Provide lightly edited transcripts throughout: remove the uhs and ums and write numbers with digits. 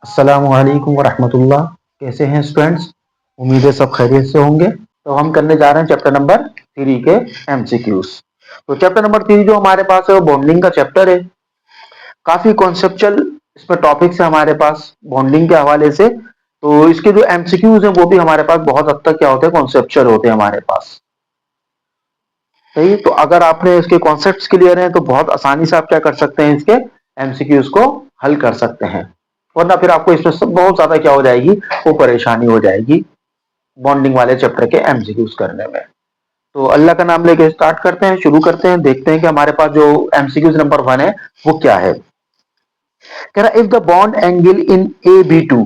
अस्सलामुअलैकुम वरहमतुल्लाह। कैसे हैं स्टूडेंट्स? उम्मीद है सब खैरियत से होंगे। तो हम करने जा रहे हैं चैप्टर नंबर 3 के एमसीक्यूज। तो चैप्टर नंबर 3 जो हमारे पास है वो बॉन्डिंग का चैप्टर है। काफी कॉन्सेप्चुअल इसमें टॉपिक्स है हमारे पास बॉन्डिंग के हवाले से। तो इसके जो एमसीक्यूज हैं वो भी हमारे पास बहुत हद तक क्या होते हैं, कॉन्सेप्चुअल होते हैं हमारे पास। सही, तो अगर आपने इसके कॉन्सेप्ट्स क्लियर हैं तो बहुत आसानी से आप क्या कर सकते हैं, इसके एमसीक्यूज को हल कर सकते हैं। वरना फिर आपको इसमें बहुत ज्यादा क्या हो जाएगी, वो परेशानी हो जाएगी बॉन्डिंग वाले चैप्टर के एमसीक्यूज करने में। तो अल्लाह का नाम लेके स्टार्ट करते हैं, शुरू करते हैं, देखते हैं कि हमारे पास जो एमसीक्यूज नंबर 1 है वो क्या है। कह रहा if the bond angle in A B two,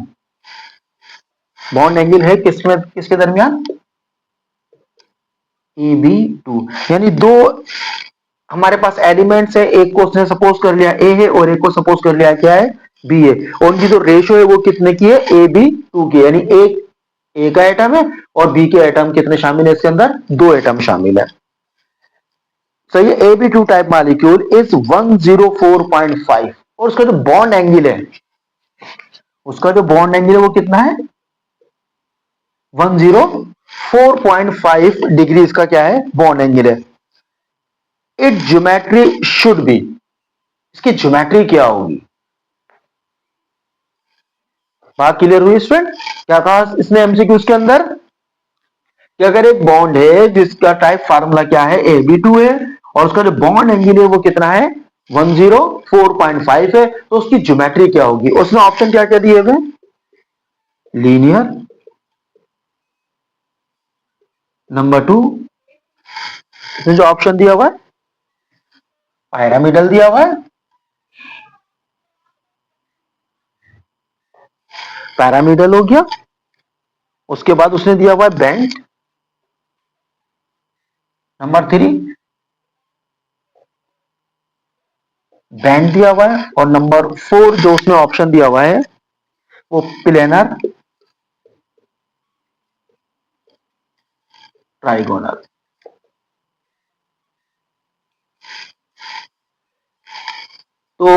bond angle है किसमें, किसके दरमियान, ए बी टू, यानी दो हमारे पास एलिमेंट्स है। एक को उसने सपोज कर लिया ए है और एक को सपोज कर लिया क्या है, बी है। और उनकी जो रेशियो है वो कितने की है, ए बी टू की, यानी एक ए का एटम है और बी के एटम कितने शामिल है इसके अंदर, दो एटम शामिल है। सही है। A B two type molecule is 104.5 और उसका जो बॉन्ड एंगल है, उसका जो बॉन्ड एंगल है वो कितना है, 104.5 डिग्री इसका क्या है, बॉन्ड एंगल है। इट ज्योमेट्री शुड बी, इसकी ज्योमेट्री क्या होगी। बात क्लियर हुई स्टूडेंट? क्या कहा इसने एमसीक्यूज के अंदर कि अगर एक बॉन्ड है जिसका टाइप फार्मूला क्या है, AB2 है, और उसका जो बॉन्ड एंगल है वो कितना है, 104.5 है, तो उसकी ज्योमेट्री क्या होगी। उसने ऑप्शन क्या क्या दिए हुए, लीनियर, नंबर 2 इसने जो ऑप्शन दिया हुआ है पिरामिडल दिया हुआ है, पिरामिडल हो गया। उसके बाद उसने दिया हुआ है बेंट, नंबर 3 बैंड दिया हुआ है, और नंबर 4 जो उसने ऑप्शन दिया हुआ है वो प्लेनर ट्राइगोनल। तो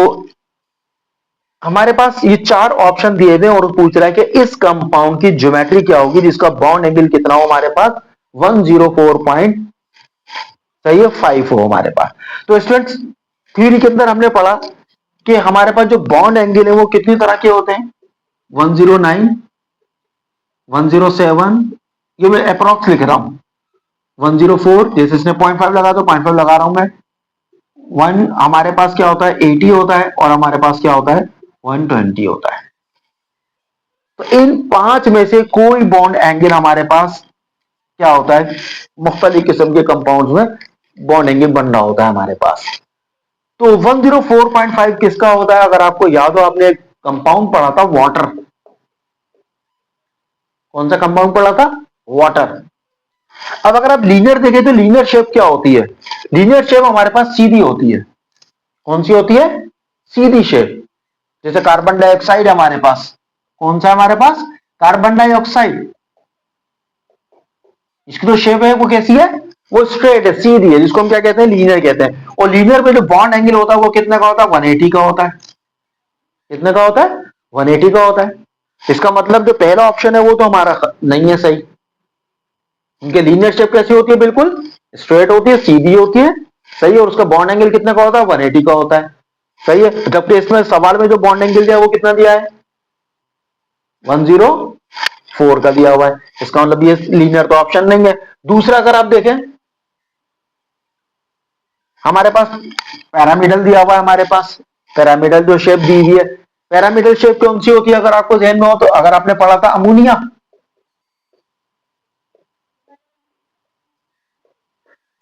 हमारे पास ये चार ऑप्शन दिए हुए और पूछ रहा है कि इस कंपाउंड की ज्योमेट्री क्या होगी जिसका बॉन्ड एंगल कितना हो हमारे पास, 104 पॉइंट, सही है, 5 हो हमारे पास। तो स्टूडेंट्स थ्योरी के अंदर हमने पढ़ा कि हमारे पास जो बॉन्ड एंगल है वो कितनी तरह के होते हैं, 109, 107, ये मैं अप्रॉक्स लिख रहा हूं, 104 जैसे इसने 0.5 लगा तो 0.5 लगा रहा हूं मैं। 1 हमारे पास क्या होता है, 80 होता है, और हमारे पास क्या होता है, 120 होता है। तो इन पांच में से कोई बॉन्ड एंगल हमारे पास क्या होता है, मुख्तलिफ किस्म के कंपाउंड्स में बॉन्ड एंगल बन रहा होता है हमारे पास। तो 104.5 किसका होता है, अगर आपको याद हो, आपने एक कंपाउंड पढ़ा था वाटर, कौन सा कंपाउंड पढ़ा था, वाटर। अब अगर आप लीनियर देखें तो लीनियर शेप क्या होती है, लीनियर शेप हमारे पास सीधी होती है। कौन सी होती है, सीधी शेप। जैसे कार्बन डाइऑक्साइड हमारे पास, कौन सा है हमारे पास, कार्बन डाइऑक्साइड, इसकी जो शेप है वो कैसी है, वो स्ट्रेट है, सीधी है, जिसको हम क्या कहते हैं, लीनियर कहते हैं। और लीनियर में जो बॉन्ड एंगल होता है वो कितने का होता है, 180 का होता है। कितने का होता है, 180 का होता है। इसका मतलब जो पहला ऑप्शन है वो तो हमारा नहीं है सही। उनके लीनियर शेप कैसी होती है, बिल्कुल स्ट्रेट होती है, सीधी होती है, सही है। और उसका बॉन्ड एंगल कितने का होता है, 180 का होता है, सही है। जबकि इसमें सवाल में जो बॉन्ड एंगल दिया है वो कितना दिया है, 104 का दिया हुआ है। इसका मतलब ये लीनियर तो ऑप्शन नहीं है। दूसरा अगर आप देखें, हमारे पास पैरामिडल दिया हुआ है, हमारे पास पैरामिडल जो शेप दी हुई है, पैरामिडल शेप कौन सी होती है, अगर आपको ध्यान में हो तो, अगर आपने पढ़ा था अमोनिया,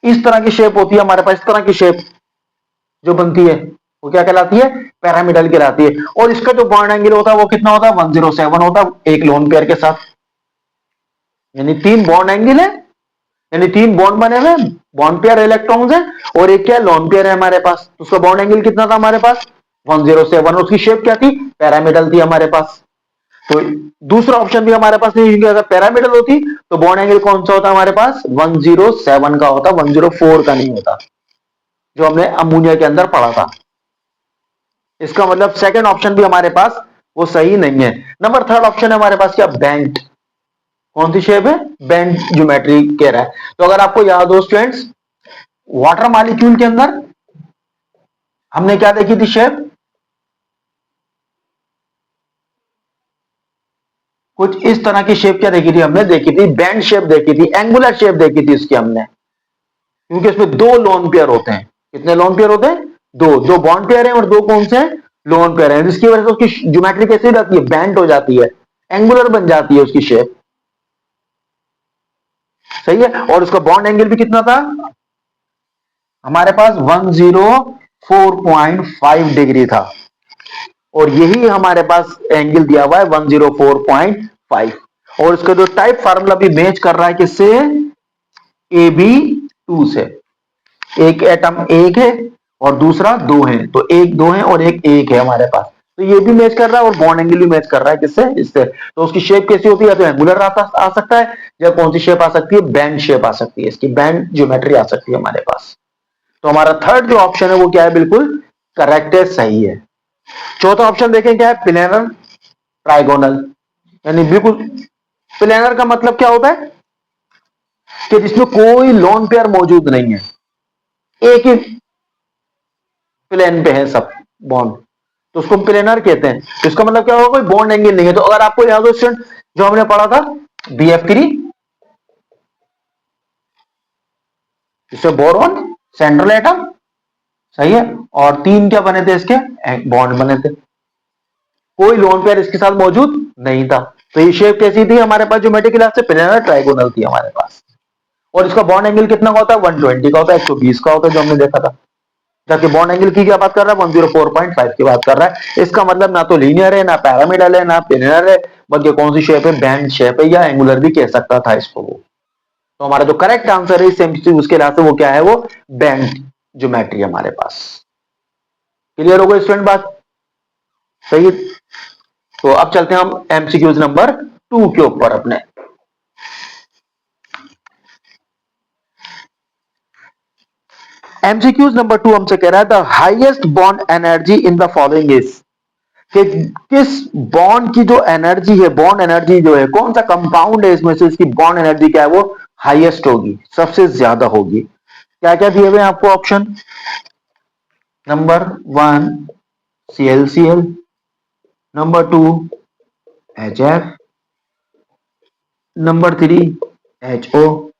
इस तरह की शेप होती है हमारे पास, इस तरह की शेप जो बनती है वो क्या कहलाती है, पैरामिडल कहलाती है। और इसका जो बॉन्ड एंगल होता है वो कितना होता है, 107 होता है, एक लोन पेयर के साथ। यानी तीन बॉन्ड एंगल है, यानी तीन बॉन्ड बने हुए, बॉन्ड पेयर इलेक्ट्रॉन्स है, और एक क्या लोन पेयर है हमारे पास। तो उसका बॉन्ड एंगल कितना था हमारे पास, 107। उसकी शेप क्या थी, पैरामिडल थी हमारे पास। तो दूसरा ऑप्शन भी हमारे पास नहीं, क्योंकि अगर पैरामिडल होती तो बॉन्ड एंगल कौन सा होता हमारे पास, 107 का होता, 104 का नहीं होता, जो हमने अमोनिया के अंदर पढ़ा था। इसका मतलब सेकंड ऑप्शन भी हमारे पास वो सही नहीं है। नंबर थर्ड ऑप्शन है हमारे पास क्या, बेंट। कौन सी शेप है, बेंट ज्योमेट्री कह रहा है। तो अगर आपको याद हो स्टूडेंट्स, वाटर मॉलिक्यूल के अंदर हमने क्या देखी थी शेप, कुछ इस तरह की शेप क्या देखी थी हमने, देखी थी बेंड शेप देखी थी, एंगुलर शेप देखी थी इसकी हमने, क्योंकि इसमें दो लोन पेयर होते हैं। कितने लोन पेयर होते हैं, दो। दो बॉन्ड पेयर है और दो कौन से हैं, लोन पेयर है, जिसकी वजह से उसकी ज्योमेट्री कैसी रहती है, बेंड हो जाती है, एंगुलर बन जाती है उसकी शेप। सही है। और उसका बॉन्ड एंगल भी कितना था हमारे पास, 104.5 डिग्री था। और यही हमारे पास एंगल दिया हुआ है 104.5। और उसका जो टाइप फार्मूला भी मैच कर रहा है किससे, AB2 से। एक एटम एक है और दूसरा दो है, तो एक दो है और एक एक है हमारे पास, तो ये भी मैच कर रहा है और बॉन्ड एंगल भी मैच कर रहा है किससे, इससे। तो उसकी शेप कैसी होती है, या तो एंगुलर आ सकता है, या कौन सी शेप आ सकती है, बैंड शेप आ सकती है, इसकी बैंड ज्योमेट्री आ सकती है हमारे पास। तो हमारा थर्ड जो ऑप्शन है वो क्या है, बिल्कुल करेक्ट है, सही है। चौथा ऑप्शन देखें क्या है, प्लेनर ट्राइगोनल, यानी बिल्कुल प्लेनर का मतलब क्या होता है कि जिसमें कोई लोन पेयर मौजूद नहीं है, एक ही प्लेन पे है सब बॉन्ड, तो उसको प्लेनर कहते हैं। तो इसका मतलब क्या होगा, कोई बॉन्ड एंगल नहीं है। तो अगर आपको याद हो स्टूडेंट, जो हमने पढ़ा था BF3, इससे बोरॉन सेंट्रल एटम, सही है, और तीन क्या बने थे इसके, बॉन्ड बने थे, कोई लोन पेयर इसके साथ मौजूद नहीं था। तो ये शेप कैसी थी हमारे पास, ज्योमेट्रिक क्लास से प्लेनर ट्राइगोनल थी हमारे पास। और इसका बॉन्ड एंगल कितना का होता है, 120 का होता है, 120 का होता है, जो हमने देखा था। जबकि बॉन्ड एंगल की क्या बात कर रहा है, 104.5 की बात कर रहा है। इसका मतलब ना तो लीनियर है, ना पैरामिडल है, ना प्लेनर है, बल्कि कौन सी शेप है, बैंड शेप है, या एंगुलर भी कह सकता था इसको वो। तो हमारा जो करेक्ट आंसर है इस एमसीक्यू उसके लिहाज से वो क्या है, वो बैंड ज्योमेट्री हमारे पास। क्लियर हो गई स्टूडेंट बात, सही है। तो अब चलते हैं हम एमसीक्यूज नंबर 2 के ऊपर अपने। एमसीक्यूज नंबर 2 हमसे कह रहा है, the highest bond energy in the following is, कि किस बॉन्ड की जो एनर्जी है, बॉन्ड एनर्जी जो है, कौन सा कंपाउंड है इसमें से इसकी बॉन्ड एनर्जी क्या है, वो हाईएस्ट होगी, सबसे ज्यादा होगी। क्या क्या दिए हुए हैं आपको option, number 1 ClCl, number 2 HF, number 3 HO,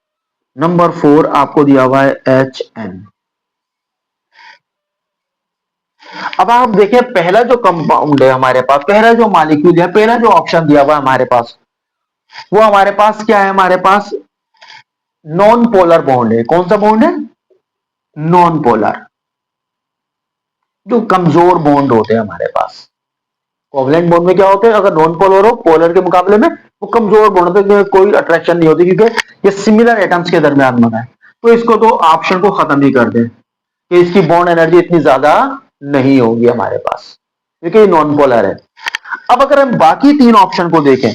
number 4 आपको दिया हुआ है HN। अब आप देखें, पहला जो कंपाउंड है हमारे पास, पहला जो मॉलिक्यूल है, पहला जो ऑप्शन दिया हुआ है हमारे पास, वो हमारे पास क्या है, हमारे पास नॉन पोलर बॉन्ड है। कौन सा बॉन्ड है, नॉन पोलर, जो कमजोर बॉन्ड होते हैं हमारे पास। कोवलेंट बॉन्ड में क्या होते हैं, अगर नॉन पोलर हो, पोलर के मुकाबले में वो कमजोर बॉन्ड होते हैं, कोई अट्रैक्शन नहीं होती, क्योंकि ये सिमिलर एटम्स के दरमियान बना है। तो इसको तो ऑप्शन को खत्म ही कर दे कि इसकी बॉन्ड एनर्जी इतनी ज्यादा नहीं होगी हमारे पास, क्योंकि ये नॉन पोलर है। अब अगर हम बाकी तीन ऑप्शन को देखें,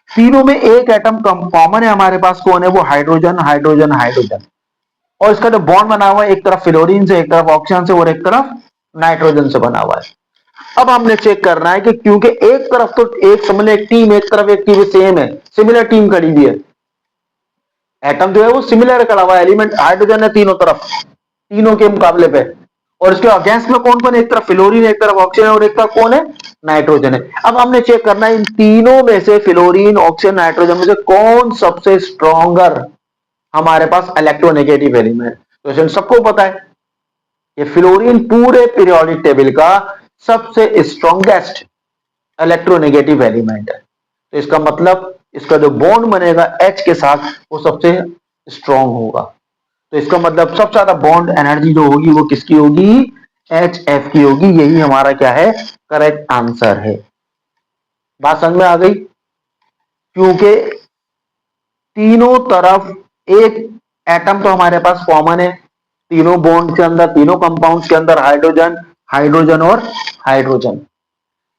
तीनों में एक एटम कॉमन है हमारे पास, कौन है वो, हाइड्रोजन हाइड्रोजन हाइड्रोजन। और इसका जो बॉन्ड बना हुआ है, एक तरफ फ्लोरीन से, एक तरफ ऑक्सीजन से, और एक तरफ नाइट्रोजन से बना हुआ है। अब हमने चेक करना है कि क्योंकि एक तरफ तो एक समझ एक टीम, एक तरफ एक टीम सेम है, सिमिलर टीम खड़ी हुई है, एटम जो है वो सिमिलर खड़ा हुआ है, एलिमेंट हाइड्रोजन है तीनों तरफ, तीनों के मुकाबले पे। और इसके अगेंस्ट में कौन कौन है, एक तरफ फ्लोरीन, एक तरफ ऑक्सीजन, और एक तरफ कौन है, नाइट्रोजन है। अब हमने चेक करना है इन तीनों में से, फ्लोरीन ऑक्सीजन नाइट्रोजन में से कौन सबसे स्ट्रॉन्गर हमारे पास इलेक्ट्रोनेगेटिव एलिमेंट। तो सबको पता है ये फ्लोरीन पूरे पीरियोडिक टेबल का सबसे स्ट्रॉन्गेस्ट इलेक्ट्रोनेगेटिव एलिमेंट है। तो इसका मतलब इसका जो बॉन्ड बनेगा H के साथ वो सबसे स्ट्रॉन्ग होगा। तो इसका मतलब सबसे ज्यादा बॉन्ड एनर्जी जो होगी वो किसकी होगी, HF की होगी। यही हमारा क्या है, करेक्ट आंसर है। बात समझ में आ गई, क्योंकि तीनों तरफ एक एटम तो हमारे पास कॉमन है, तीनों बॉन्ड के अंदर, तीनों कंपाउंड्स के अंदर हाइड्रोजन हाइड्रोजन और हाइड्रोजन।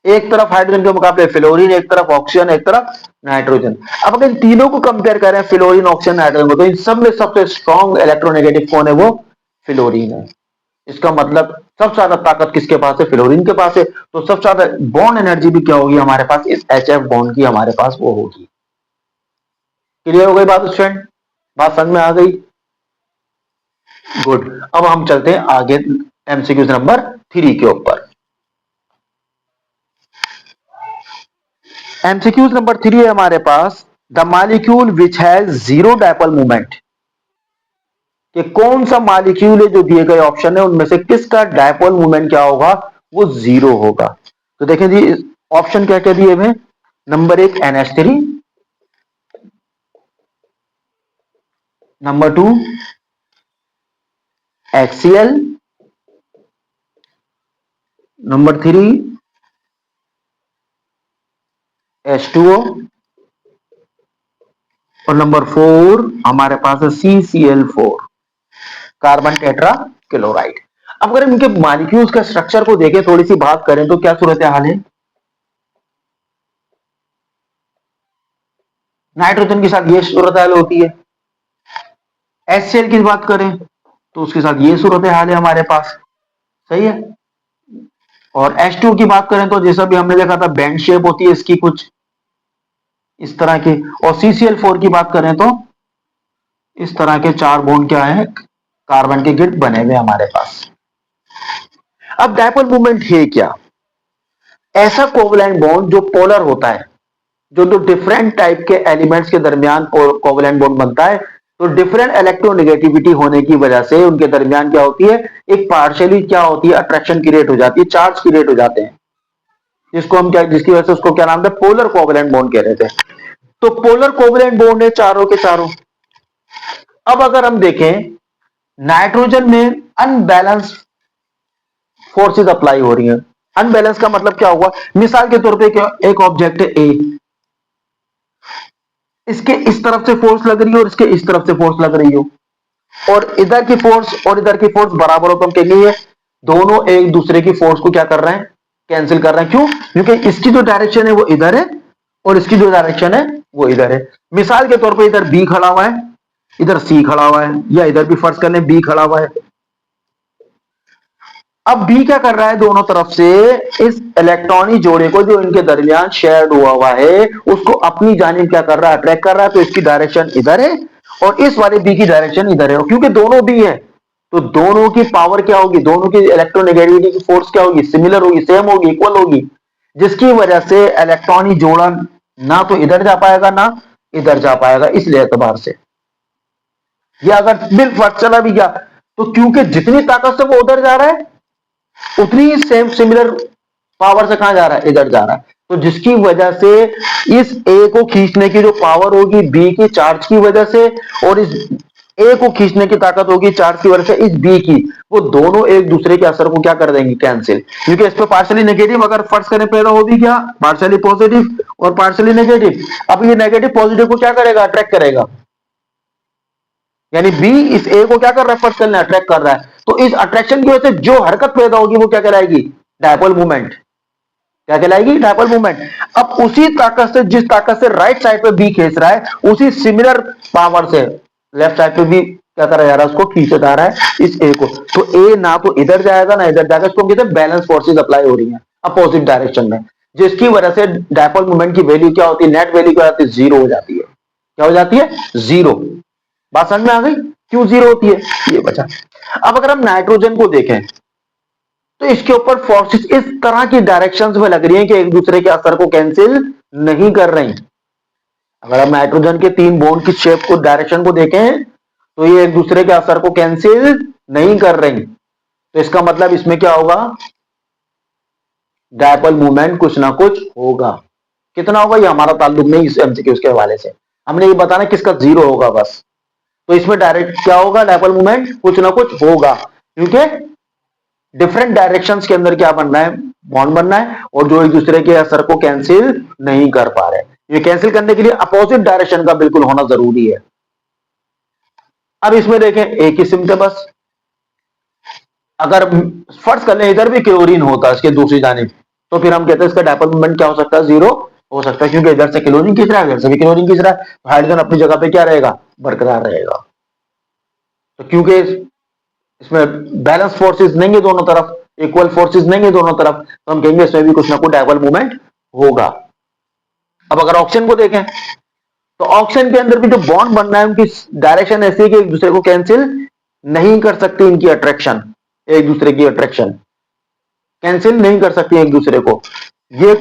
एक तरफ हाइड्रोजन के मुकाबले फ्लोरीन, एक तरफ ऑक्सीजन, एक तरफ नाइट्रोजन। अब अगर इन तीनों को कंपेयर करें, फ्लोरीन ऑक्सीजन नाइट्रोजन को, तो इन सब में सबसे स्ट्रॉन्ग इलेक्ट्रोनेगेटिव कौन है, वो फ्लोरीन है। इसका मतलब सबसे ज्यादा ताकत किसके पास है? फ्लोरीन के पास है। तो सबसे ज्यादा बॉन्ड एनर्जी भी क्या होगी हमारे पास? इस HF बॉन्ड की हमारे पास वो होगी। क्लियर हो गई बात स्टूडेंट? बात समझ में आ गई? गुड। अब हम चलते हैं आगे एमसीक्यूज नंबर 3 के ऊपर। एमसीक्यूज नंबर 3 है हमारे पास, the molecule which has zero dipole movement. कि कौन सा मॉलिक्यूल है जो दिए गए ऑप्शन है उनमें से किसका डायपोल मूवमेंट क्या होगा? वो जीरो होगा। तो देखें जी ऑप्शन क्या क्या दिए हुए? Number 1 NH3, number 2 HCl, number 3 H2O और नंबर 4 हमारे पास है CCl4, कार्बन टेट्रा क्लोराइड। अब अगर इनके मॉलिक्यूल्स का स्ट्रक्चर को देखें, थोड़ी सी बात करें तो क्या सूरत हाल है? नाइट्रोजन के साथ ये सूरत हाल होती है। HCl की बात करें तो उसके साथ ये सूरत हाल है हमारे पास। सही है। और H2 की बात करें तो जैसा भी हमने देखा था बैंड शेप होती है इसकी कुछ इस तरह की। और CCl4 की बात करें तो इस तरह के 4 बॉन्ड क्या है? कार्बन के गिट बने हुए हमारे पास। अब डायपोल मूवमेंट है क्या? ऐसा कोवलेंट बॉन्ड जो पोलर होता है, जो दो डिफरेंट टाइप के एलिमेंट्स के दरमियान कोवलेंट बॉन्ड बनता है, तो डिफरेंट इलेक्ट्रोनेगेटिविटी होने की वजह से उनके दरमियान क्या होती है? एक पार्शियली क्या होती है? अट्रैक्शन क्रिएट हो जाती है, चार्ज क्रिएट हो जाते हैं, जिसको हम क्या, जिसकी वजह से उसको क्या नाम था? पोलर कोवलेंट बॉन्ड कह रहे थे। तो पोलर कोवलेंट बॉन्ड है चारों के चारों। अब अगर हम देखें नाइट्रोजन में अनबैलेंस फोर्सेस अप्लाई हो रही हैं। अनबैलेंस का मतलब क्या हुआ? मिसाल के तौर पे एक ऑब्जेक्ट है ए, इसके इस तरफ से फोर्स लग रही है और इसके इस तरफ से फोर्स लग रही हो, और इधर की फोर्स और इधर की फोर्स बराबर हो, तो हम कहेंगे दोनों एक दूसरे की फोर्स को क्या कर रहे हैं? कैंसिल कर रहे हैं। क्यों? क्योंकि इसकी जो डायरेक्शन है वो इधर है और इसकी जो डायरेक्शन है वो इधर है। मिसाल के तौर पे इधर बी खड़ा हुआ है, इधर सी खड़ा हुआ है, या इधर भी फर्ज कर लें बी खड़ा हुआ है। अब बी क्या कर रहा है? दोनों तरफ से इस इलेक्ट्रॉनिक जोड़े को जो इनके दरमियान शेयर्ड हुआ है उसको अपनी जानिब क्या कर रहा है? अट्रैक्ट कर रहा है। तो इसकी डायरेक्शन इधर है और इस वाले बी की डायरेक्शन इधर है। क्योंकि दोनों बी है तो दोनों की पावर क्या होगी? दोनों की इलेक्ट्रोनेगेटिविटी की फोर्स क्या होगी? सिमिलर होगी, सेम होगी, इक्वल होगी, जिसकी वजह से इलेक्ट्रॉनिक जोड़ा ना तो इधर जा पाएगा ना इधर जा पाएगा। इसलिए एतबार से या अगर बिल फर्क चला भी गया तो क्योंकि जितनी ताकत से वो उधर जा रहा है उतनी ही सेम सिमिलर पावर से कहां जा रहा है? इधर जा रहा है। तो जिसकी वजह से इस ए को खींचने की जो पावर होगी बी की चार्ज की वजह से, और इस ए को खींचने की ताकत होगी चार्ज की वजह से इस बी की, वो दोनों एक दूसरे के असर को क्या कर देंगे? कैंसिल। क्योंकि इस पर पार्शियली नेगेटिव अगर फर्ज करें पैदा हो भी क्या? पार्शियली पॉजिटिव और पार्शियली नेगेटिव। अब ये नेगेटिव पॉजिटिव को क्या करेगा? अट्रैक्ट करेगा। यानी बी इस ए को क्या कर रहा है? फर्स्ट करना अट्रैक्ट कर रहा है। तो इस अट्रैक्शन की वजह से जो हरकत पैदा होगी वो क्या कहलाएगी? Dipole movement. क्या कहलाएगी? Dipole movement. अब उसी ताकत से, जिस ताकत से राइट साइड पे बी खींच रहा है, उसी सिमिलर पावर से लेफ्ट साइड पे भी क्या कर रहा है? उसको खींचा जा रहा है इस ए को। तो ए ना तो इधर जाएगा ना इधर जाएगा। इसको हम कहते हैं बैलेंस फोर्सेज अप्लाई हो रही है अपोजिट डायरेक्शन में, जिसकी वजह से डायपोल मूवमेंट की वैल्यू क्या होती है? नेट वैल्यू क्या होती है? जीरो हो जाती है। क्या हो जाती है? जीरो। बात समझ में आ गई? क्यों जीरो होती है? ये बचा। अब अगर हम नाइट्रोजन को देखें तो इसके ऊपर फोर्सेस इस तरह की डायरेक्शंस में लग रही हैं कि एक दूसरे के असर को कैंसिल नहीं कर रही। अगर हम नाइट्रोजन के 3 बॉन्ड की शेप को, डायरेक्शन को देखें तो ये एक दूसरे के असर को कैंसिल नहीं कर रही। तो इसका मतलब इसमें क्या होगा? डायपोल मूवमेंट कुछ ना कुछ होगा। कितना होगा ये हमारा ताल्लुक नहीं इस एमसीक्यूज के हवाले से। हमने ये बताना किसका जीरो होगा बस। तो इसमें डायरेक्ट क्या होगा? डायपोल मूवमेंट कुछ ना कुछ होगा, क्योंकि डिफरेंट डायरेक्शंस के अंदर क्या बनना है? बॉन्ड बनना है, और जो एक दूसरे के असर को कैंसिल नहीं कर पा रहे। ये कैंसिल करने के लिए अपोजिट डायरेक्शन का बिल्कुल होना जरूरी है। अब इसमें देखें एक ही सिमटे बस। अगर फर्ज कर लें इधर भी क्लोरीन होता है इसके दूसरी जानिब, तो फिर हम कहते हैं इसका डायपोल मूवमेंट क्या हो सकता है? जीरो हो सकता है, क्योंकि इधर से क्लोरीन खींच रहा है इधर से भी क्लोरीन खींच रहा है, तो हाइड्रोजन अपनी जगह पे क्या रहेगा? बरकरार रहेगा। तो क्योंकि इसमें बैलेंस फोर्सेस नहीं है दोनों तरफ, इक्वल फोर्सेस नहीं है दोनों तरफ, तो हम कहेंगे इसमें भी कुछ ना कुछ डायपोल मूवमेंट होगा। अब अगर ऑक्सीजन को देखें तो ऑक्सीजन के अंदर भी जो बॉन्ड बन रहा है उनकी डायरेक्शन ऐसी है कि एक दूसरे को कैंसिल नहीं कर सकती, इनकी अट्रैक्शन एक दूसरे की अट्रैक्शन कैंसिल नहीं कर सकती एक दूसरे को। ये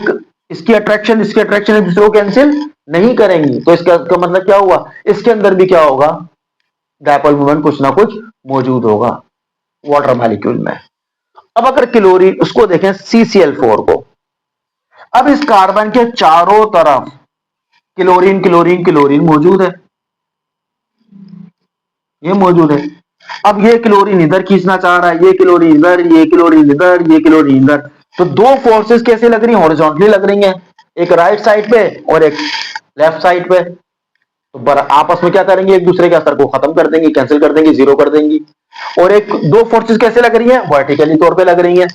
इसकी अट्रैक्शन एक दूसरे को कैंसिल नहीं करेंगी, तो इसका मतलब क्या हुआ, इसके अंदर भी क्या होगा, डायपोल मोमेंट कुछ ना कुछ मौजूद होगा वाटर मॉलिक्यूल में। अब अगर क्लोरीन उसको देखें CCl4 को, अब इस कार्बन के चारों तरफ क्लोरीन क्लोरीन क्लोरीन मौजूद है, ये मौजूद है। अब ये क्लोरीन इधर खींचना चाह रहा है, ये क्लोरीन इधर, ये क्लोरीन इधर, ये क्लोरीन इधर, तो दो फोर्सेस कैसे लग रही है, हॉरिजॉन्टली लग रही हैं, एक राइट साइड पे और एक लेफ्ट साइड पे। तो आपस में क्या करेंगे, एक दूसरे के असर को खत्म कर देंगे, कैंसिल कर देंगे, जीरो कर देंगी। और एक दो फोर्सेस कैसे लग रही है, वर्टिकली तौर पे लग रही है,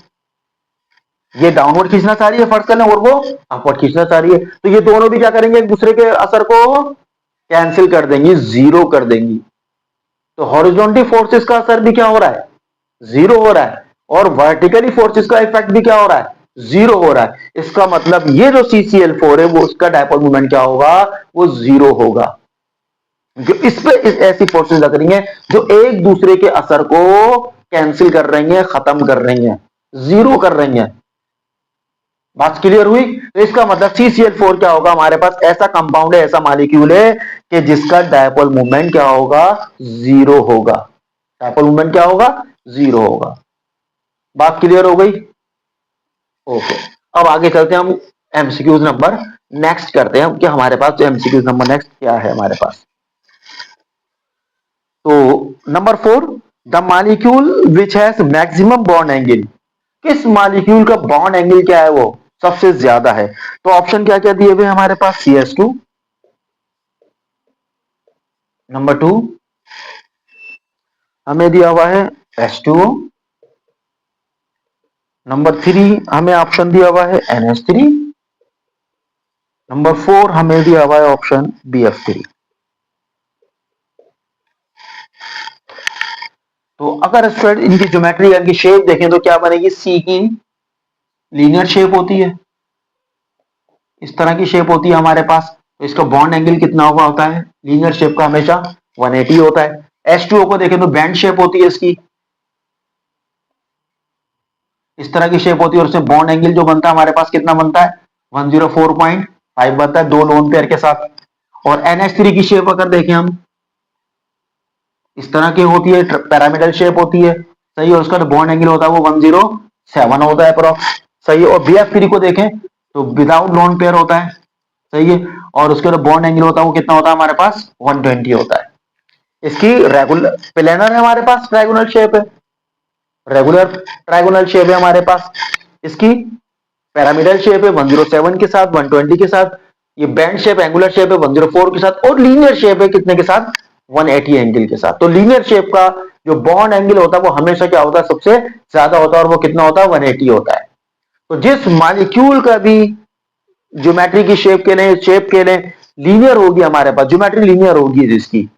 ये डाउनवर्ड खींचना चाह रही है फर्स्ट करना, और वो अपवर्ड खींचना चाह रही है, तो ये दोनों भी क्या करेंगे, एक दूसरे के असर को कैंसिल कर देंगी, जीरो कर देंगी। तो हॉरिजॉन्टल फोर्सेस का असर भी क्या हो रहा है, जीरो हो रहा है, और वर्टिकली फोर्सेस का इफेक्ट भी क्या हो रहा है, जीरो हो रहा है। इसका मतलब ये जो CCl4 है वो उसका डायपोल मोमेंट क्या होगा, वो जीरो होगा। जो इस पे ऐसी फोर्सेस लग रही हैं जो एक दूसरे के असर को कैंसिल कर रही हैं, खत्म कर रही हैं, जीरो कर रही हैं। बात क्लियर हुई। तो इसका मतलब CCl4 क्या होगा, हमारे पास ऐसा कंपाउंड है, ऐसा मॉलिक्यूल है कि जिसका डायपोल मोमेंट क्या होगा, जीरो होगा। डायपोल मोमेंट क्या होगा, जीरो होगा। बात क्लियर हो गई, ओके। अब आगे चलते हैं, हम एमसीक्यूज नंबर नेक्स्ट करते हैं कि हमारे पास एमसीक्यूज नंबर नेक्स्ट क्या है हमारे पास। तो number 4, the molecule which has maximum bond angle, किस मॉलिक्यूल का बॉन्ड एंगल क्या है, वो सबसे ज्यादा है। तो ऑप्शन क्या क्या दिए हुए हमारे पास, CS2, नंबर 2 हमें दिया हुआ है H2O, नंबर 3 हमें ऑप्शन दिया हुआ है NH3, नंबर 4 हमें दिया हुआ है ऑप्शन BF3। तो अगर स्टूडेंट इनकी ज्योमेट्री इनकी शेप देखें तो क्या बनेगी, सी की लीनियर शेप होती है, इस तरह की शेप होती है हमारे पास। तो इसका बॉन्ड एंगल कितना होगा होता है, लीनियर शेप का हमेशा 180 होता है। H2O को देखें तो बैंड शेप होती है इसकी, इस तरह की शेप होती है, और उससे बॉन्ड एंगल जो बनता है हमारे पास कितना बनता है, 104.5 बनता है दो लोन पेयर के साथ। और NH3 की शेप अगर देखें हम, इस तरह की होती है, पैरामिडल शेप होती है, सही है, उसका जो बॉन्ड एंगल होता है वो 107 होता है अप्रॉक्स, सही है। और BF3 को देखें तो विदाउट लोन पेयर होता है, सही है, और उसका जो बॉन्ड एंगल होता है वो कितना होता है हमारे पास, 120 होता है। इसकी रेगुलर प्लेनर है हमारे पास, ट्रायगोनल शेप है, रेगुलर ट्रायगोनल शेप है हमारे पास। इसकी पैरामिडल शेप है 107 के साथ, 120 के साथ। ये बैंड शेप एंगुलर शेप है 104 के साथ, और लीनियर शेप है कितने के साथ, 180 एंगल के साथ। तो लीनियर शेप का जो बॉन्ड एंगल होता है वो हमेशा क्या होता है, सबसे ज्यादा होता है, और वो कितना होता है, 180 होता है। तो जिस मॉलिक्यूल का भी ज्योमेट्री की शेप के लिए लीनियर होगी हमारे पास, ज्योमेट्री लीनियर होगी जिसकी,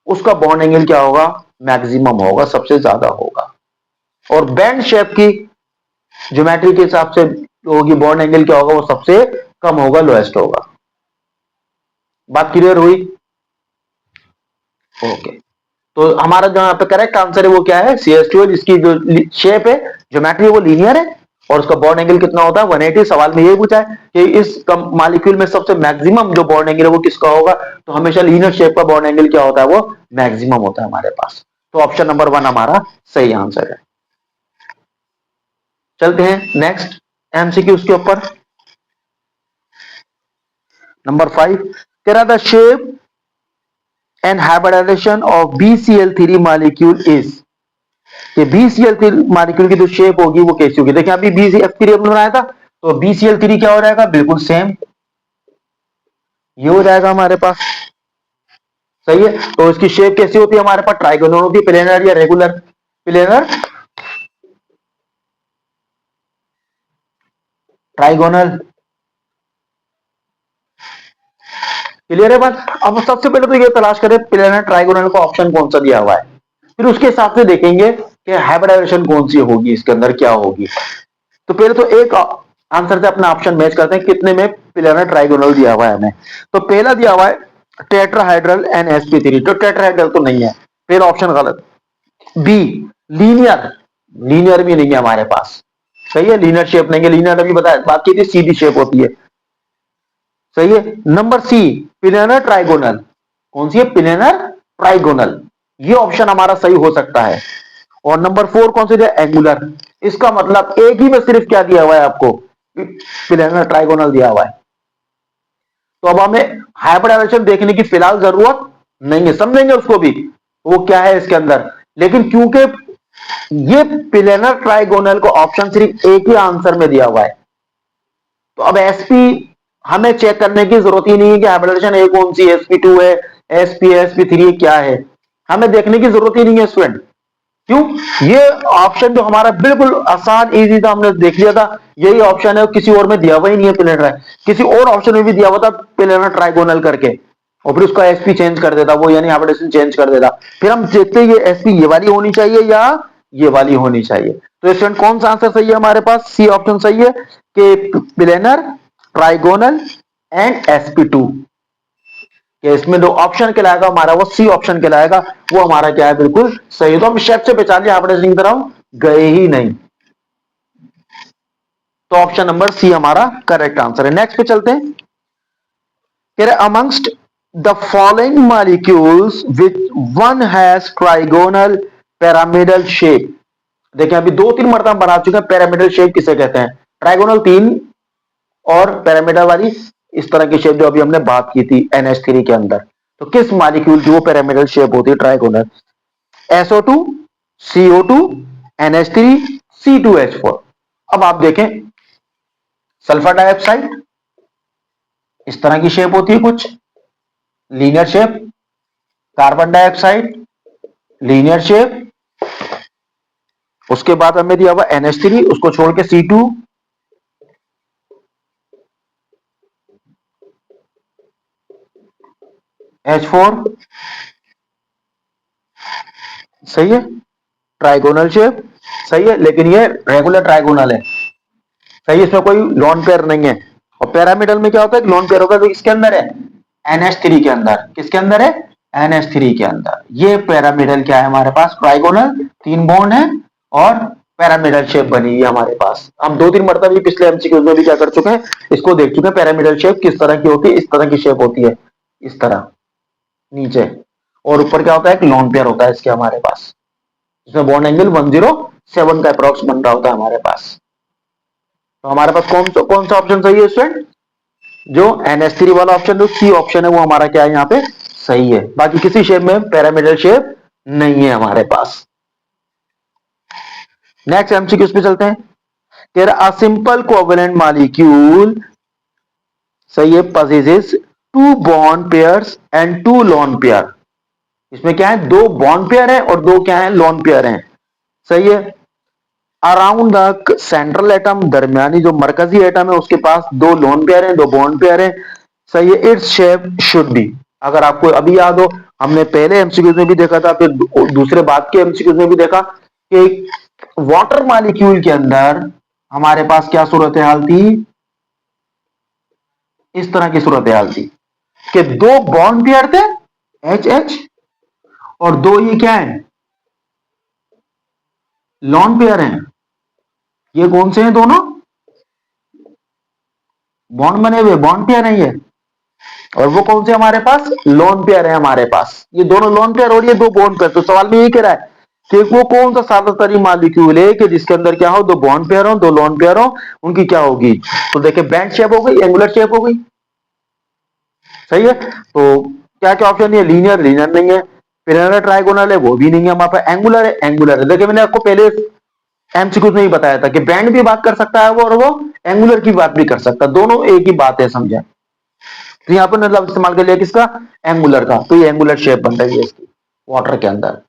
उसका बॉन्ड एंगल क्या होगा, मैक्सिमम होगा, सबसे ज्यादा होगा। और बैंड शेप की ज्योमेट्री के हिसाब से होगी, बॉन्ड एंगल क्या होगा, वो सबसे कम होगा, लोएस्ट होगा। बात क्लियर हुई, ओके। तो हमारा जो यहाँ पे करेक्ट आंसर है वो क्या है, CS2 है, जिसकी जो शेप है ज्योमेट्री वो लीनियर है, और उसका बॉन्ड एंगल कितना होता है, 180। सवाल में यही पूछा है कि इस मॉलिक्यूल में सबसे मैक्सिमम जो बॉन्ड एंगल है वो किसका होगा, तो हमेशा लीनियर शेप का बॉन्ड एंगल क्या होता है, वो मैक्सिमम होता है हमारे पास। तो ऑप्शन नंबर 1 हमारा सही आंसर है। चलते हैं नेक्स्ट MCQ के ऊपर। नंबर 5, कह रहा था shape and hybridization of BCl3 molecule is, कि BCl3 मॉलिक्यूल की जो शेप होगी वो कैसी होगी। देखिए अभी BCF3 हमने बनाया था, तो BCl3 क्या हो जाएगा, बिल्कुल सेम ये हो जाएगा हमारे पास, सही है। तो इसकी शेप कैसी होती है हमारे पास, ट्राइगोनल होती है, प्लेनर या रेगुलर, प्लेनर ट्राइगोनल, क्लियर है बात। अब सबसे पहले तो ये तलाश करें प्लेनर ट्राइगोनल का ऑप्शन कौन सा दिया हुआ है, फिर उसके हिसाब से देखेंगे कि हाइब्रिडाइजेशन कौन सी होगी, इसके अंदर क्या होगी। तो पहले तो एक आंसर से अपना ऑप्शन मैच करते हैं, कितने में प्लेनर ट्राइगोनल दिया हुआ है हमें। तो पहला दिया हुआ है टेट्राहाइड्रल NsP3, तो टेट्राहाइड्रल तो नहीं है, पहला ऑप्शन गलत। बी लीनियर, लीनियर भी नहीं है हमारे पास, सही है, लीनियर शेप नहीं है, लीनियर अभी बताया, बात की थी सीधी शेप होती है, सही है। नंबर सी प्लेनर ट्राइगोनल, कौन सी है, प्लेनर ट्राइगोनल, ये ऑप्शन हमारा सही हो सकता है। और नंबर 4 कौन सी है, एंगुलर, इसका मतलब एक ही में सिर्फ क्या दिया हुआ है आपको, प्लेनर ट्राइगोनल दिया हुआ है। तो अब हमें हाइब्रिडाइजेशन देखने की फिलहाल जरूरत नहीं है, समझेंगे उसको भी वो क्या है इसके अंदर, लेकिन क्योंकि ये प्लेनर ट्राइगोनल को ऑप्शन सिर्फ एक ही आंसर में दिया हुआ है, तो अब एसपी हमें चेक करने की जरूरत ही नहीं है कि हाइब्रिडेशन ए कौन सी, sp2 है, sp3 क्या है, हमें देखने की जरूरत ही नहीं है स्टूडेंट। क्यों, ये ऑप्शन जो हमारा बिल्कुल आसान इजी था, हमने देख लिया था, यही ऑप्शन है, किसी और में दिया हुआ ही नहीं है प्लेनर, किसी और ऑप्शन में भी दिया हुआ था प्लेनर ट्राइगोनल करके, और फिर उसका एसपी चेंज कर देता वो, यानी हाइब्रिडेशन चेंज कर देता, फिर हम देखते ये एसपी ये वाली होनी चाहिए या ये वाली होनी चाहिए। तो स्टूडेंट कौन सा आंसर सही है हमारे पास, सी ऑप्शन सही है कि प्लेनर ट्राइगोनल एंड sp2, कि इसमें जो ऑप्शन कहलाएगा हमारा वो सी ऑप्शन कहलाएगा, वो हमारा क्या है, बिल्कुल सही। तो हम शेप से पहचान लिया, हाइब्रिडेशन की तरफ गए ही नहीं, तो ऑप्शन नंबर सी हमारा करेक्ट आंसर है। नेक्स्ट पे चलते हैं, कह रहे amongst the following molecules which one has trigonal pyramidal shape. देखिए अभी 2-3 मरतबा बना चुके हैं, पिरामिडल शेप किसे कहते हैं, ट्राइगोनल 3 और पिरामिडल वाली इस तरह की शेप जो अभी हमने बात की थी NH3 के अंदर, तो किस मॉलिक्यूल की वो पिरामिडल शेप होती है trigonal, SO2, CO2, NH3, C2H4। अब आप देखें सल्फर डाइऑक्साइड इस तरह की शेप होती है कुछ, linear shape, carbon dioxide linear shape, उसके बाद हमें दिया हुआ NH3, उसको छोड़ के C2H4, सही है, ट्राइगोनल शेप, सही है, लेकिन ये रेगुलर ट्राइगोनल है, सही, इसमें कोई लॉन पेयर नहीं है। और पिरामिडल में क्या होता है, लॉन पेयर होगा, तो किसके अंदर है, NH3 के अंदर, किसके अंदर है, NH3 के अंदर। ये पिरामिडल क्या है हमारे पास, ट्राइगोनल 3 बॉन्ड है और पिरामिडल शेप बनी हुई है हमारे पास। हम 2-3 मरतबा भी पिछले एमसीक्यूज में भी क्या कर चुके हैं, इसको देख चुके हैं, पिरामिडल शेप किस तरह की होती है, इस तरह की शेप होती है, इस तरह नीचे, और ऊपर क्या होता है, एक लॉन पेयर होता है इसके हमारे पास, इसमें बॉन्ड एंगल 107 का अप्रॉक्स बन रहा होता है हमारे पास। तो हमारे पास कौन सा ऑप्शन सही है स्टूडेंट, जो NH3 वाला ऑप्शन, जो सी ऑप्शन है वो हमारा क्या है यहाँ पे सही है, बाकी किसी शेप में पिरामिडल शेप नहीं है हमारे पास। नेक्स्ट एमसीक्यू पे चलते हैं, कह रहा अ सिंपल कोवेलेंट मॉलिक्यूल, सही है, possesses 2 bond pairs and 2 lone pair, इसमें क्या है, 2 बॉन्ड पेयर है और 2 क्या है, लोन पेयर है, सही है। अराउंड द सेंट्रल एटम, दरमियानी जो मरकजी एटम है उसके पास 2 लोन पेयर है, 2 बॉन्ड पेयर है, सही है। इट्स शेप शुड बी, अगर आपको अभी याद हो, हमने पहले एमसीक्यूज में भी देखा था, फिर दूसरे बाद के एमसीक्यूज में भी देखा कि वाटर मॉलिक्यूल के अंदर हमारे पास क्या सूरत हाल थी, इस तरह की सूरत हाल थी कि 2 बॉन्ड पेयर थे HH, और 2 ये क्या है, लॉन पेयर हैं। ये कौन से हैं दोनों, बॉन्ड बने हुए, बॉन्ड पेयर नहीं है, और वो कौन से हमारे पास, लोन पेयर है हमारे पास, ये दोनों लोन पेयर और ये 2 बॉन्ड पेयर। तो सवाल में ये कह रहा है कि वो कौन सा सादातरी मॉलिक्यूल है कि जिसके अंदर क्या हो, 2 बॉन्ड पेयर हो, 2 लोन पेयर हो, उनकी क्या होगी, तो देखिए बैंड शेप हो गई, एंगुलर शेप हो गई, सही है। तो क्या क्या ऑप्शन है, लीनियर, लीनियर नहीं है, पिरामिडल ट्राइगोनल है, वो भी नहीं है हमारे पास, एंगुलर है, एंगुलर है। देखिए मैंने आपको पहले एमसीक्यू में ही बताया था कि बैंड भी बात कर सकता है वो, और वो एंगुलर की बात भी कर सकता है, दोनों एक ही बात है, समझे। तो यहाँ पर मतलब इस्तेमाल कर लिया किसका, एंगुलर का, तो ये एंगुलर शेप बन रही है इसकी वाटर के अंदर,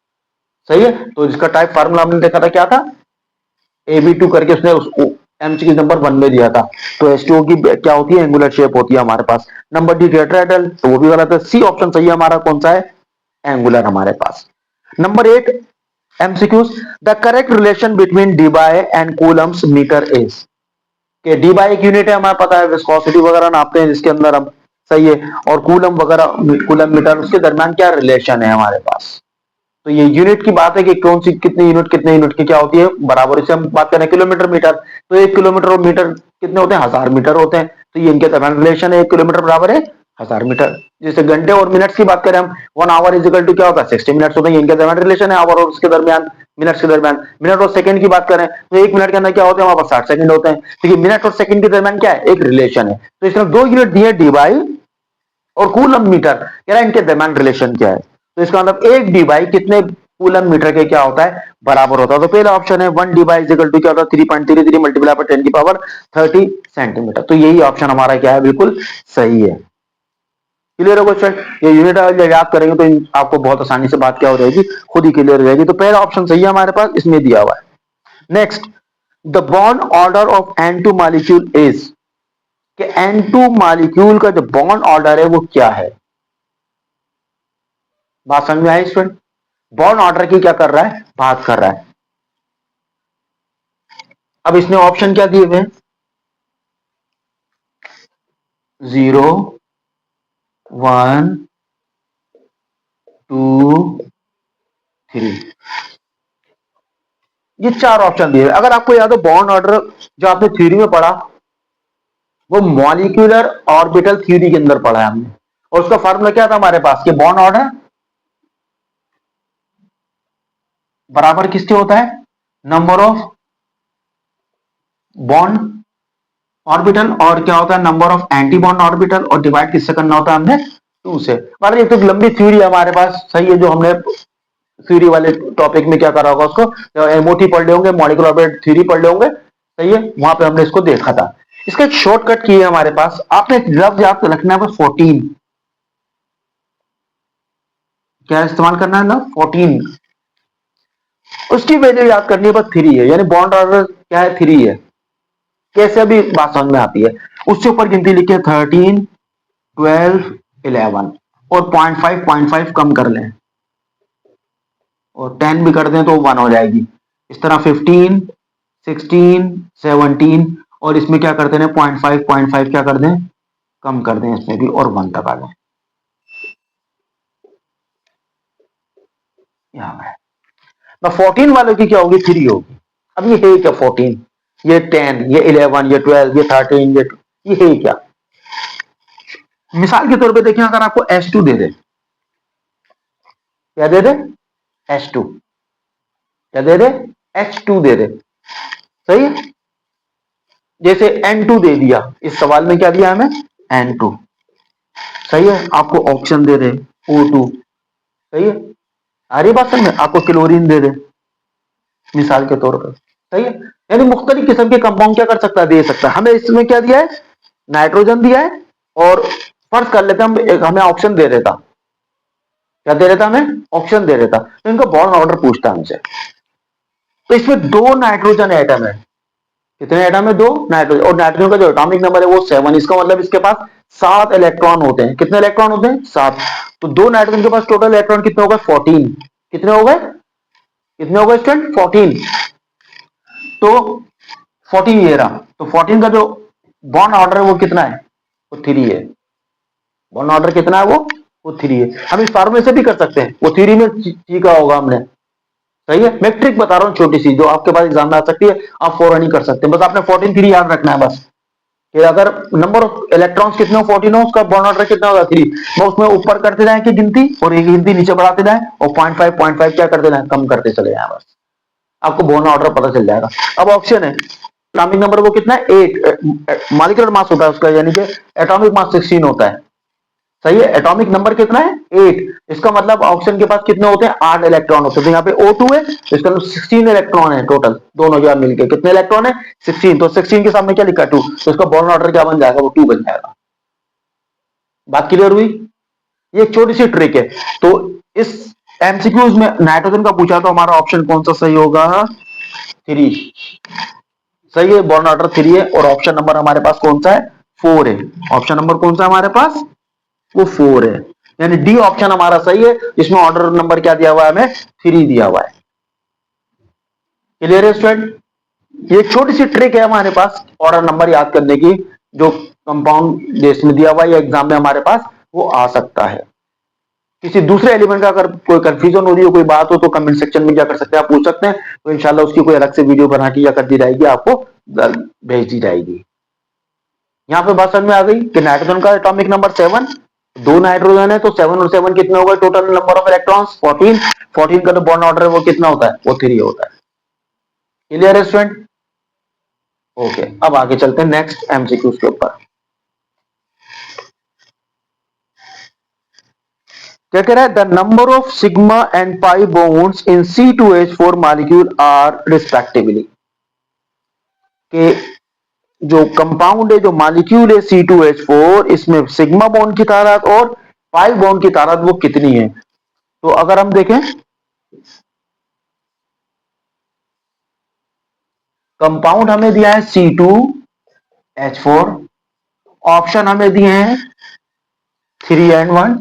सही है। तो इसका टाइप फार्मूला हमने देखा था क्या था, AB2 करके उसने उसको एमसीक्यू नंबर 1 में दिया था। तो H2O की क्या होती है, एंगुलर शेप होती है हमारे पास। नंबर डी टेट्राहेड्रल, तो वो भी गलत है, सी ऑप्शन सही है हमारा, कौन सा है, एंगुलर हमारे पास। Number 8 MCQs, the correct relation between debye and coulombs meter is, कि डी बाई एक यूनिट है, हमारा पता है, विस्कोसिटी वगैरह नापते हैं जिसके अंदर हम, सही है, और कूलम वगैरह, कूलम मीटर, उसके दरमियान क्या रिलेशन है हमारे पास। तो ये यूनिट की बात है कि कौन सी कितने यूनिट की क्या होती है बराबर, इसे हम बात करें किलोमीटर मीटर, तो 1 किलोमीटर और मीटर कितने होते हैं, 1000 मीटर होते हैं, तो ये इनके दरमियान रिलेशन है, 1 किलोमीटर बराबर है 1000 मीटर। जैसे घंटे और मिनट्स की बात करें हम, 1 आवर इज इक्वल टू क्या होता है 60 मिनट्स होते हैं, इनके दरमियान रिलेशन है, आवर और उसके दरमियान, मिनट्स के दरमियान। मिनट और सेकंड की बात करें तो 1 मिनट के अंदर क्या होते हैं हमारे पास 60 सेकंड होते हैं, तो ये मिनट और सेकंड के दरमियान क्या है, एक रिलेशन है। तो इसमें 2 यूनिट दिए डी बाई और कूलम मीटर, कह रहा है इनके दरमियान रिलेशन क्या है, तो इसका मतलब एक डी बाई कितने कूलम मीटर के क्या होता है, बराबर होता है। तो पहला ऑप्शन है 1 डी बाई इक्वल टू क्या होता है 3.33 मल्टीप्लाई पर 10 की पावर 30 सेंटीमीटर। तो यही ऑप्शन हमारा क्या है, बिल्कुल सही है। क्लियर है क्वेश्चन, ये यूनिट याद करेंगे तो आपको बहुत आसानी से बात क्या हो जाएगी, खुद ही क्लियर हो जाएगी। तो पहला ऑप्शन सही है हमारे पास, इसमें दिया हुआ है। Next, the bond order of N2 molecule is, कि N2 मॉलिक्यूल का जो बॉन्ड ऑर्डर है वो क्या है। बात समझ में आई स्टूडेंट, बॉन्ड ऑर्डर की क्या कर रहा है, बात कर रहा है। अब इसने ऑप्शन क्या दिए हुए, 0 1 2 3, ये 4 ऑप्शन दिए। अगर आपको याद हो बॉन्ड ऑर्डर जो आपने थ्योरी में पढ़ा, वो मॉलिक्यूलर ऑर्बिटल थ्योरी के अंदर पढ़ा है हमने, और उसका फॉर्मूला क्या था हमारे पास, कि बॉन्ड ऑर्डर बराबर किसके होता है, नंबर ऑफ बॉन्ड ऑर्बिटल, और क्या होता है number of anti bond orbital, और डिवाइड किससे करना होता है हमने 2 से। मतलब ये तो लंबी थ्योरी है हमारे पास, सही है, जो हमने थ्योरी वाले टॉपिक में क्या करा होगा उसको, एमओटी पढ़ ले होंगे, मॉलिक्यूलर ऑर्बिटल थ्योरी पढ़ ले होंगे, सही है, वहां पे हमने इसको देखा था। इसका एक शॉर्टकट की है हमारे पास, आपने एक लफ्ज याद रखना है बस 14, क्या इस्तेमाल करना है ना 14, उसकी वैल्यू याद करनी है बस 3 है, यानी बॉन्ड ऑर्डर क्या है 3 है। कैसे अभी बात समझ में आती है, उससे ऊपर गिनती लिखे 13 12 11, और 0.5 कम कर लें, और 10 भी कर दें तो 1 हो जाएगी। इस तरह 15 16 17, और इसमें क्या करते हैं 0.5 क्या कर दें, कम कर दें इसमें भी, और 1 तक आ जाए। यहाँ 14 वालों की क्या होगी, 3 होगी। अब ये है क्या 14, ये 10, ये 11, ये 12, ये 13, ये है क्या। मिसाल के तौर पे देखें, अगर आपको H2 दे दे, क्या दे दे, H2, क्या दे दे, H2 दे दे, सही है। जैसे N2 दे दिया, इस सवाल में क्या दिया हमें, N2, सही है। आपको ऑप्शन दे दे O2, सही है, आ रही बात समझ में, आपको क्लोरीन दे दे मिसाल के तौर पर, सही है। यानी मुख्तलिफ किस्म के कंपाउंड क्या कर सकता है, दे सकता है। हमें इसमें क्या दिया है, नाइट्रोजन दिया है, और फर्ज कर लेते हम, हमें ऑप्शन दे देता, क्या दे देता, हमें ऑप्शन दे देता, तो इनका बॉन्ड ऑर्डर पूछता हमसे। तो इसमें 2 नाइट्रोजन एटम है, कितने एटम है, 2 नाइट्रोजन, और नाइट्रोजन का जो एटॉमिक नंबर है वो 7, इसका मतलब इसके पास 7 इलेक्ट्रॉन होते हैं। कितने इलेक्ट्रॉन होते हैं, 7। तो 2 नाइट्रोजन के पास टोटल इलेक्ट्रॉन कितने हो गए, 14। कितने हो गए, कितने हो गए स्टूडेंट, 14। तो 14 ये रहा, तो 14 का जो बॉन्ड ऑर्डर है वो कितना है, वो 3 है। बॉन्ड ऑर्डर कितना है, वो 3 है। हम इस फार्मूले से भी कर सकते हैं, वो थ्योरी में सीखा होगा हमने, सही है। मैं ट्रिक बता रहा हूँ छोटी सी, जो आपके पास एग्जाम में आ सकती है, आप फौरन ही कर सकते हैं। बस आपने 14 3 याद रखना है बस, कि अगर नंबर ऑफ इलेक्ट्रॉन्स कितने हो 14 हो, उसका बॉन्ड ऑर्डर कितना होगा 3। मैं उसमें ऊपर करते जाए कि गिनती, और एक गिनती नीचे बढ़ाते जाए, और 0.5 क्या करते जाए, कम करते चले जाए, बस आपको बॉन्ड ऑर्डर पता चल जाएगा। अब ऑप्शन है, एटॉमिक नंबर वो कितना है 8, मॉलिक्यूलर मास होता है उसका, यानी कि एटॉमिक मास 16 होता है, सही है। एटॉमिक नंबर कितना है 8, इसका मतलब ऑक्सीजन के पास कितने होते हैं, 8 इलेक्ट्रॉन होते हैं। तो यहाँ पे O2 है, तो इसका मतलब 16 इलेक्ट्रॉन है टोटल, दोनों जगह मिलके कितने इलेक्ट्रॉन है, 16। तो 16 के सामने क्या लिखा 2, तो इसका बॉन्ड ऑर्डर क्या बन जाएगा, वो 2 बन जाएगा। बात क्लियर हुई, ये एक छोटी सी ट्रिक है। तो इस एमसीक्यूज में नाइट्रोजन का पूछा तो हमारा ऑप्शन कौन सा सही होगा, 3, सही है, बॉन्ड ऑर्डर 3 है। और ऑप्शन नंबर हमारे पास कौन सा है, 4 है। ऑप्शन नंबर कौन सा हमारे पास, वो 4 है, यानी डी ऑप्शन हमारा सही है, इसमें ऑर्डर नंबर क्या दिया हुआ है हमें, 3 दिया हुआ है। क्लियर है स्टूडेंट? ये एक छोटी सी ट्रिक है हमारे पास ऑर्डर नंबर याद करने की, जो कंपाउंड बेस में दिया हुआ है एग्जाम में हमारे पास वो आ सकता है। किसी दूसरे एलिमेंट का अगर कोई कंफ्यूजन हो रही हो, कोई बात हो, तो कमेंट सेक्शन में क्या कर सकते हैं, आप पूछ सकते हैं, तो इंशाल्लाह उसकी कोई अलग से वीडियो बना के या कर दी जाएगी, आपको भेज दी जाएगी। यहाँ पे बात समझ में आ गई कि नाइट्रोजन का एटॉमिक नंबर 7, 2 नाइट्रोजन है तो 7 और 7 कितने होगा, टोटल नंबर ऑफ इलेक्ट्रॉन्स 14, 14 का जो बॉन्ड ऑर्डर है वो कितना होता है, वो 3 होता है। क्लियर है स्टूडेंट? ओके, अब आगे चलते हैं नेक्स्ट एमसीक्यू के ऊपर। क्या कह रहा है, the number of sigma and pi bonds in C2H4 molecule are respectively, के जो कंपाउंड है, जो मॉलिक्यूल है C2H4, इसमें सिग्मा बॉन्ड की तादाद और पाई बॉन्ड की तादाद वो कितनी है। तो अगर हम देखें, कंपाउंड हमें दिया है C2H4, ऑप्शन हमें दिए हैं 3 and 1,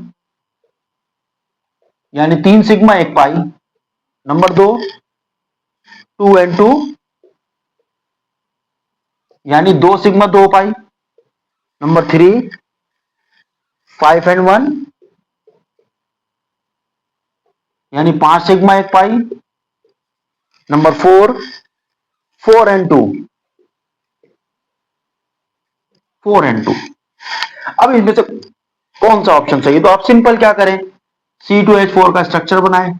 यानी 3 सिग्मा 1 पाई। नंबर 2 2 and 2, यानी 2 सिग्मा 2 पाई। नंबर 3 5 and 1, यानी 5 sigma 1 pi. Number 4 4 and 2, 4 and 2। अब इसमें से कौन सा ऑप्शन सही है, तो आप सिंपल क्या करें, C2H4 का स्ट्रक्चर बनाएं,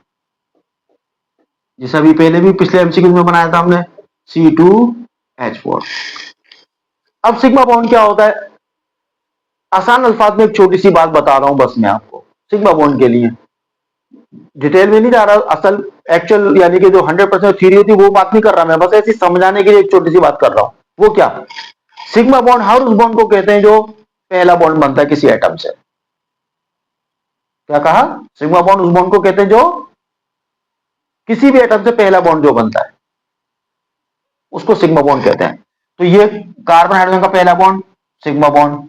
जैसे अभी पहले भी पिछले एमसीक्यू में बनाया था हमने, C2H4। अब सिग्मा बॉन्ड क्या होता है, आसान अल्फाज में एक छोटी सी बात बता रहा हूं बस मैं आपको, सिग्मा बॉन्ड के लिए डिटेल में नहीं जा रहा, असल एक्चुअल यानी कि जो 100% थ्योरी होती है वो बात नहीं कर रहा मैं, बस ऐसी समझाने के लिए एक छोटी सी बात कर रहा हूं। वो क्या, सिग्मा बॉन्ड हर उस बॉन्ड को कहते हैं जो पहला बॉन्ड बनता है किसी एटम से। क्या कहा, सिग्मा बॉन्ड उस बॉन्ड को कहते हैं जो किसी भी एटम से पहला बॉन्ड जो बनता है उसको सिग्मा बॉन्ड कहते हैं। तो ये कार्बन हाइड्रोजन का पहला bond sigma bond,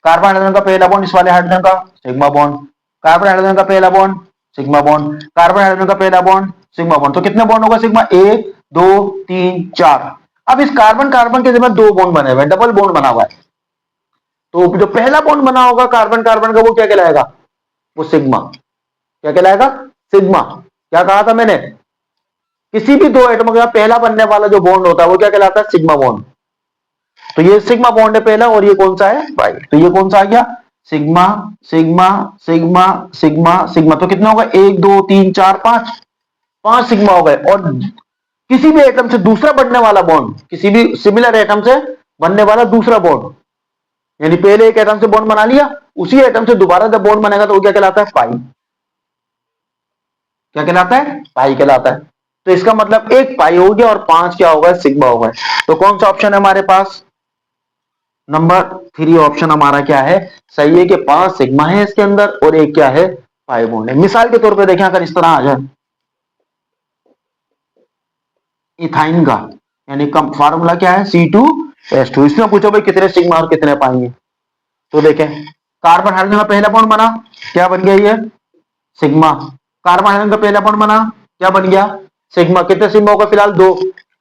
carbon hydrogen का पहला बॉन्ड इस वाले हाइड्रोजन का सिग्मा बॉन्ड, कार्बन हाइड्रोजन का पहला bond sigma bond, carbon hydrogen का पहला बॉन्ड सिग्मा बॉन्ड। तो कितने बॉन्ड होगा सिग्मा, 1 2 3 4। अब इस कार्बन कार्बन के जगह 2 बॉन्ड बने हुए हैं, डबल बॉन्ड बना हुआ है, तो जो पहला बॉन्ड बना होगा कार्बन कार्बन का वो क्या कहलाएगा, वो सिग्मा। क्या कहलाएगा, सिग्मा। क्या कहा था मैंने, किसी भी 2 एटमों का पहला बनने वाला जो बॉन्ड होता है वो क्या कहलाता है, सिग्मा बॉन्ड। तो ये सिग्मा बॉन्ड है पहला, और ये कौन सा है, पाई। तो ये कौन सा आ गया, sigma sigma sigma sigma sigma. तो कितना होगा, 1 2 3 4 5, 5 सिग्मा हो गए। और किसी भी एटम से दूसरा बनने वाला बॉन्ड, किसी भी सिमिलर एटम से बनने वाला दूसरा बॉन्ड, यानी पहले एक एटम से बॉन्ड बना लिया, उसी एटम से दोबारा जब बॉन्ड बनेगा तो वो क्या कहलाता है, पाई। क्या कहलाता है, पाई कहलाता है। तो इसका मतलब 1 पाई हो गया और 5 क्या होगा, सिग्मा होगा। तो कौन सा ऑप्शन है हमारे पास, नंबर 3 ऑप्शन हमारा क्या है, सही है कि 5 सिग्मा है इसके अंदर और 1 क्या है, पाई बॉन्ड है। मिसाल के तौर पे देखें, अगर इस तरह आ जाए इथाइन का, यानी कम फार्मूला क्या है, C2H2, इसमें पूछो भाई कितने सिग्मा और कितने पाई है। तो देखें, कार्बन हाइड्रोजन का पहला बॉन्ड बना, क्या बन गया ये, सिग्मा। कार्बन हाइड्रोजन का पहला बॉन्ड बना, क्या बन गया, सिग्मा। कितने सिग्मा होगा, फिलहाल 2।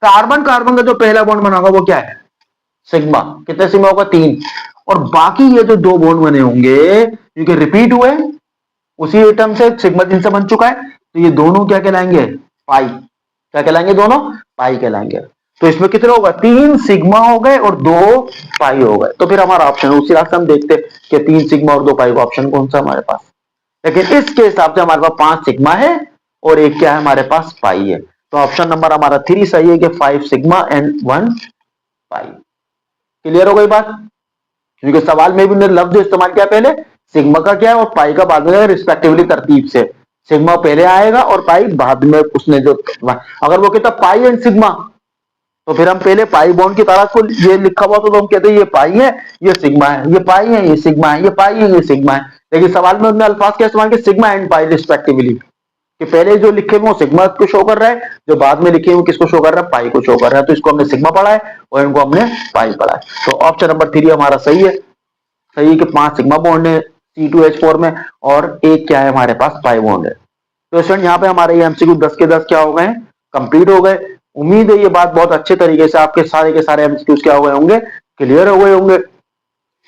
कार्बन कार्बन का जो पहला बॉन्ड बना होगा वो क्या है, सिग्मा। कितने सिग्मा होगा, 3। और बाकी ये जो 2 बॉन्ड बने होंगे क्योंकि रिपीट हुए उसी एटम से, सिग्मा जिन से बन चुका है, तो ये दोनों क्या कहलाएंगे, पाई। क्या कहलाएंगे, दोनों पाई कहलाएंगे। तो इसमें कितने होगा, 3 सिग्मा हो गए और 2 पाई हो गए। तो फिर हमारा ऑप्शन उसी रास्ते हम देखते कि 3 सिग्मा और 2 पाई का ऑप्शन कौन सा हमारे पास। लेकिन इसके हिसाब से हमारे पास 5 सिग्मा है और 1 क्या है हमारे पास, पाई है। तो ऑप्शन नंबर हमारा 3 सही है कि 5 सिग्मा एंड 1 पाई। क्लियर हो गई बात, क्योंकि सवाल में भी मैंने लफ्ज इस्तेमाल किया पहले, सिग्मा का क्या है और पाई का बाद में, रिस्पेक्टिवली तरतीब से। सिग्मा पहले आएगा और पाई बाद में, उसने जो, अगर वो कहता पाई एंड सिग्मा, तो फिर हम पहले पाई बॉन्ड की तादाद को, ये लिखा हुआ तो हम कहते हैं ये पाई है ये सिग्मा है, ये पाई है ये सिग्मा है, ये पाई है ये सिग्मा है। लेकिन सवाल में उन्होंने अल्फाज क्या इस्तेमाल किया, सिग्मा एंड पाई रिस्पेक्टिवली, कि पहले जो लिखे हुए सिग्मा को शो कर रहा है, जो बाद में लिखे हुए किसको शो कर रहा है, पाई को शो कर रहा है। तो इसको हमने सिग्मा पढ़ा है और इनको हमने पाई पढ़ा है। तो ऑप्शन नंबर 3 हमारा सही है, सही है कि 5 सिग्मा बॉन्ड है C2H4 में और 1 क्या है हमारे पास, पाई बॉन्ड है। तो स्टूडेंट यहाँ पे हमारे ये एमसीक्यू 10 के 10 क्या हो गए, कंप्लीट हो गए। उम्मीद है ये बात बहुत अच्छे तरीके से आपके सारे के सारे एमसीक्यूज क्या हुए होंगे, क्लियर हो गए होंगे।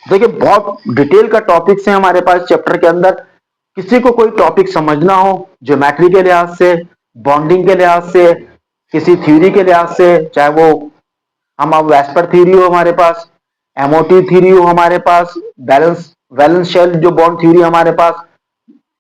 देखिए बहुत डिटेल का टॉपिक्स है हमारे पास चैप्टर के अंदर। किसी को कोई टॉपिक समझना हो ज्योमेट्री के लिहाज से, बॉन्डिंग के लिहाज से, किसी थ्योरी के लिहाज से, चाहे वो हम अब वेस्पर थ्योरी हो हमारे पास, एमओटी थ्योरी हो हमारे पास, बैलेंस वैलेंस शेल जो बॉन्ड थ्योरी हमारे पास,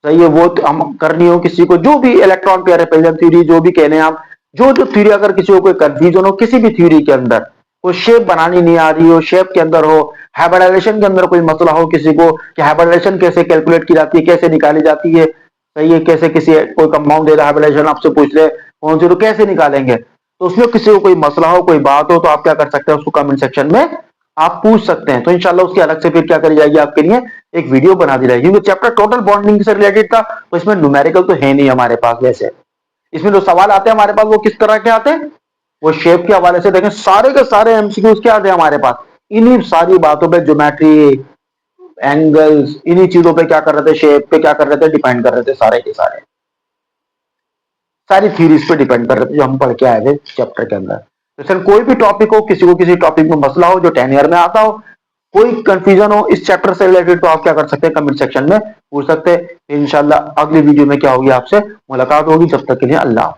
सही है, वो तो हम करनी हो किसी को, जो भी इलेक्ट्रॉन पेयर रिपल्जन थ्योरी जो भी कहने आप, जो जो थ्योरी अगर किसी को कोई कंफ्यूजन हो किसी भी थ्योरी के अंदर, कोई शेप बनानी नहीं आ रही हो, शेप के अंदर हो, हाइब्रिडाइजेशन के अंदर कोई मसला हो किसी को कि हाइब्रिडाइजेशन कैसे कैलकुलेट की जाती है, कैसे निकाली जाती है, सही है, कैसे किसी कोई कंपाउंड दे रहा है हाइब्रिडाइजेशन आपसे पूछ ले कौन सी, तो कैसे निकालेंगे, तो उसमें किसी को कोई मसला हो कोई बात हो तो आप क्या कर सकते हैं, उसको कमेंट सेक्शन में आप पूछ सकते हैं। तो इंशाल्लाह उसकी अलग से फिर क्या करी जाएगी आपके लिए एक वीडियो बना दी जाएगी, क्योंकि चैप्टर टोटल बॉन्डिंग से रिलेटेड था, तो इसमें न्यूमेरिकल तो है नहीं हमारे पास। वैसे इसमें जो सवाल आते हैं हमारे पास वो किस तरह के आते हैं, वो शेप के हवाले से देखें, सारे के सारे एमसीक्यूज क्या आते हैं हमारे पास, इन्हीं सारी बातों पे, ज्योमेट्री, एंगल्स, इन्हीं चीजों पे क्या कर रहे थे, शेप पे क्या कर रहे थे, डिपेंड कर रहे थे, सारे के सारे सारी थ्योरीज पे डिपेंड कर रहे थे जो हम पढ़ के आए थे चैप्टर के अंदर। तो सर कोई भी टॉपिक हो, किसी को किसी टॉपिक में मसला हो जो 10 ईयर में आता हो, कोई कंफ्यूजन हो इस चैप्टर से रिलेटेड, तो आप क्या कर सकते हैं, कमेंट सेक्शन में पूछ सकते हैं। इंशाल्लाह अगली वीडियो में क्या होगी, आपसे मुलाकात होगी। जब तक के लिए अल्लाह।